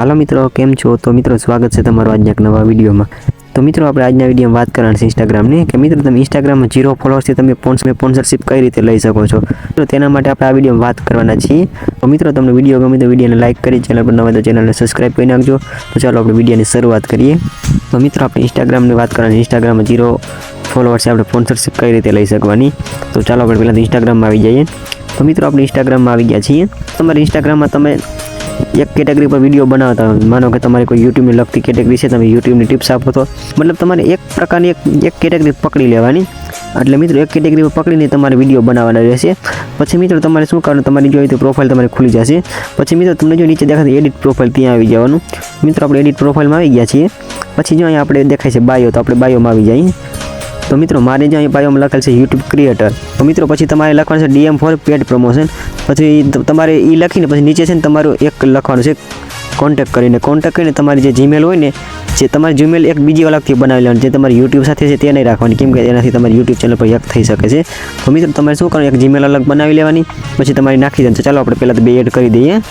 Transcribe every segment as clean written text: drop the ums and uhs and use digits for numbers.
હાલો મિત્રો, કેમ છો? તો મિત્રો સ્વાગત છે તમારું આજના એક નવા વિડીયોમાં। તો મિત્રો આપણે આજના વિડીયોમાં વાત કરવાની છે ઇન્સ્ટાગ્રામની કે મિત્રો તમે ઇન્સ્ટાગ્રામમાં 0 ફોલોઅર્સથી તમે સ્પોન્સરશિપ કઈ રીતે લઈ શકો છો। તો તેના માટે આપણે આ વિડીયોમાં વાત કરવાના છીએ। તો મિત્રો તમને વિડીયો ગમે તો વિડીયોને લાઈક કરી, ચેનલ પર નવા તો ચેનલને સબસ્ક્રાઇબ કરી નાખજો। તો ચાલો આપણે વિડીયોની શરૂઆત કરીએ। તો મિત્રો આપણે ઇન્સ્ટાગ્રામની વાત કરવાની, ઇન્સ્ટાગ્રામમાં 0 ફોલોઅર્સ આપણે સ્પોન્સરશિપ કઈ રીતે લઈ શકવાની। તો ચાલો આપણે પહેલાં ઇન્સ્ટાગ્રામમાં આવી જઈએ। તો મિત્રો આપણે ઇન્સ્ટાગ્રામમાં આવી ગયા છીએ। તમારે ઇન્સ્ટાગ્રામમાં તમે એક કેટેગરી પર વિડીયો બનાવતા હોય, માનો કે તમારે કોઈ યુટ્યુબની લગતી કેટેગરી છે, તમે યુટ્યુબની ટિપ્સ આપો તો મતલબ તમારે એક પ્રકારની એક કેટેગરી પકડી લેવાની। એટલે મિત્રો એક કેટેગરી પર પકડીને તમારે વિડીયો બનાવવાના રહેશે। પછી મિત્રો તમારે શું કરવાનું, તમારી જોઈએ તો પ્રોફાઇલ તમારી ખુલી જશે। પછી મિત્રો તમને જો નીચે દેખાશે એડિટ પ્રોફાઇલ, ત્યાં આવી જવાનું। મિત્રો આપણે એડિટ પ્રોફાઇલમાં આવી ગયા છીએ। પછી જો અહીંયા આપણે દેખાય છે બાયો, તો આપણે બાયોમાં આવી જઈએ। તો મિત્રો મારે જો અહીં બાયોમાં લખેલ છે યુટ્યુબ ક્રિએટર। તો મિત્રો પછી તમારે લખવાનું છે DM ફોર પેડ પ્રમોશન। પછી તમારે એ લખીને પછી નીચે છે ને તમારું એક લખવાનું છે કોન્ટેક્ટ કરીને તમારી જે જીમેલ હોય ને, જે તમારી જીમેલ એક બીજી અલગથી બનાવી લેવાની, જે તમારી યુટ્યુબ સાથે છે તે નહીં રાખવાની, કેમ કે એનાથી તમારી યુટ્યુબ ચેનલ પર હેક થઈ શકે છે। તો મિત્રો તમારે શું કરવાનું, એક જીમેલ અલગ બનાવી લેવાની, પછી તમારી નાખી દેવાની। તો ચાલો આપણે પહેલાં તો બે એડ કરી દઈએ।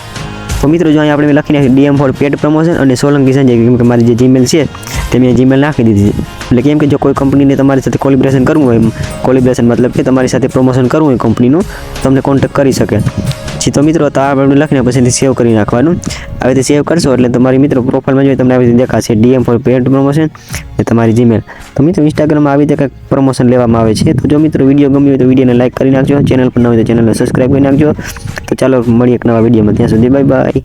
તો મિત્રો જો અહીં આપણે લખી નાખી DM ફોર પેડ પ્રમોશન અને સોલંકી સંજય, કેમ કે મારી જે જીમેલ છે તે મેં જીમેલ નાખી દીધી છે। એટલે કેમ કે જો કોઈ કંપનીને તમારી સાથે કોલિબ્રેશન કરવું હોય, કોલિબ્રેશન મતલબ કે તમારી સાથે પ્રમોશન કરવું હોય કંપનીનું, તમને કોન્ટેક્ટ કરી શકે। પછી તો મિત્રો તો આપણે લખીને પછી સેવ કરી નાખવાનું। આવી રીતે સેવ કરશો એટલે તમારી મિત્રો પ્રોફાઇલમાં જોઈએ તમને આવી રીતે દેખાશે DM ફોર પેડ પ્રમોશન એ તમારી જીમેલ। તો મિત્રો ઇન્સ્ટાગ્રામમાં આવી રીતે કંઈક પ્રમોશન લેવામાં આવે છે। તો જો મિત્રો વિડીયો ગમ્યો હોય તો વિડીયોને લાઈક કરી નાખજો, ચેનલ પર ન હોય તો ચેનલને સબસ્ક્રાઈબ કરી નાખજો। તો ચાલો મળીએ એક નવા વિડીયોમાં, ત્યાં સુધી બાય બાય।